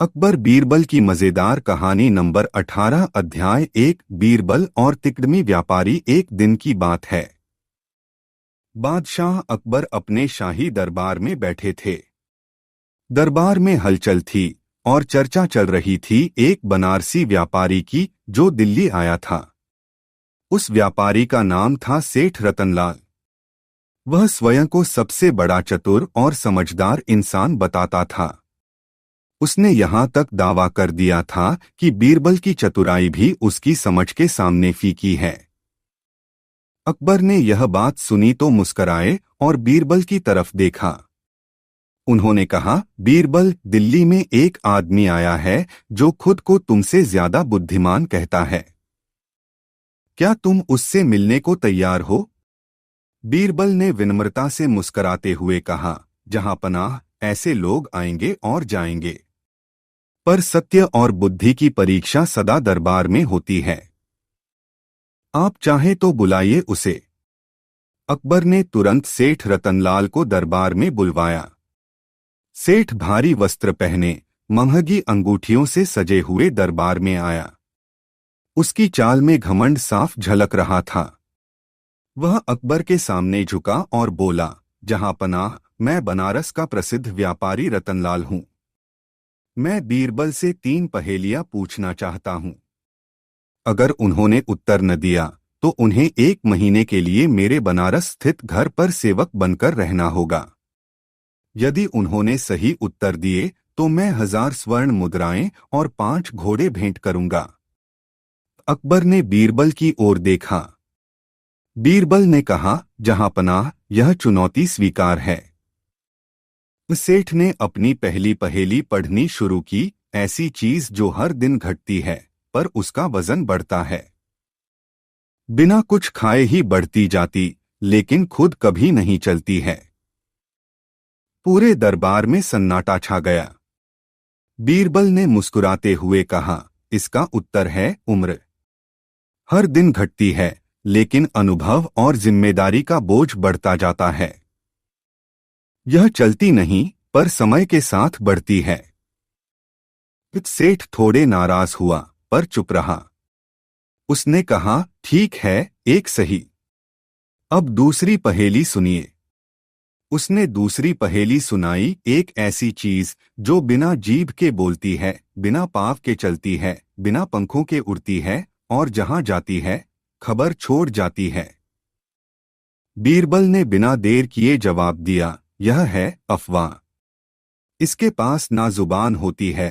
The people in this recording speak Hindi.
अकबर बीरबल की मजेदार कहानी नंबर 18 अध्याय 1 बीरबल और तिकड़मी व्यापारी। एक दिन की बात है। बादशाह अकबर अपने शाही दरबार में बैठे थे। दरबार में हलचल थी और चर्चा चल रही थी एक बनारसी व्यापारी की जो दिल्ली आया था। उस व्यापारी का नाम था सेठ रतनलाल। वह स्वयं को सबसे बड़ा चतुर और समझदार इंसान बताता था। उसने यहाँ तक दावा कर दिया था कि बीरबल की चतुराई भी उसकी समझ के सामने फीकी है। अकबर ने यह बात सुनी तो मुस्कराए और बीरबल की तरफ देखा। उन्होंने कहा, बीरबल, दिल्ली में एक आदमी आया है जो खुद को तुमसे ज्यादा बुद्धिमान कहता है। क्या तुम उससे मिलने को तैयार हो? बीरबल ने विनम्रता से मुस्कराते हुए कहा, जहां पनाह, ऐसे लोग आएंगे और जाएंगे, पर सत्य और बुद्धि की परीक्षा सदा दरबार में होती है। आप चाहे तो बुलाइए उसे। अकबर ने तुरंत सेठ रतनलाल को दरबार में बुलवाया। सेठ भारी वस्त्र पहने, महंगी अंगूठियों से सजे हुए दरबार में आया। उसकी चाल में घमंड साफ झलक रहा था। वह अकबर के सामने झुका और बोला, जहां पनाह, मैं बनारस का प्रसिद्ध व्यापारी रतनलाल हूं। मैं बीरबल से 3 पहेलियां पूछना चाहता हूं। अगर उन्होंने उत्तर न दिया तो उन्हें 1 महीने के लिए मेरे बनारस स्थित घर पर सेवक बनकर रहना होगा। यदि उन्होंने सही उत्तर दिए तो मैं 1000 स्वर्ण मुद्राएं और 5 घोड़े भेंट करूंगा। अकबर ने बीरबल की ओर देखा। बीरबल ने कहा, जहां पनाह, यह चुनौती स्वीकार है। सेठ ने अपनी पहली पहेली पढ़नी शुरू की। ऐसी चीज जो हर दिन घटती है पर उसका वजन बढ़ता है, बिना कुछ खाए ही बढ़ती जाती, लेकिन खुद कभी नहीं चलती है। पूरे दरबार में सन्नाटा छा गया। बीरबल ने मुस्कुराते हुए कहा, इसका उत्तर है उम्र। हर दिन घटती है, लेकिन अनुभव और जिम्मेदारी का बोझ बढ़ता जाता है। यह चलती नहीं, पर समय के साथ बढ़ती है। सेठ थोड़े नाराज हुआ, पर चुप रहा। उसने कहा, ठीक है, एक सही। अब दूसरी पहेली सुनिए। उसने दूसरी पहेली सुनाई। एक ऐसी चीज जो बिना जीभ के बोलती है, बिना पाँव के चलती है, बिना पंखों के उड़ती है और जहां जाती है खबर छोड़ जाती है। बीरबल ने बिना देर किए जवाब दिया, यह है अफवाह। इसके पास ना जुबान होती है,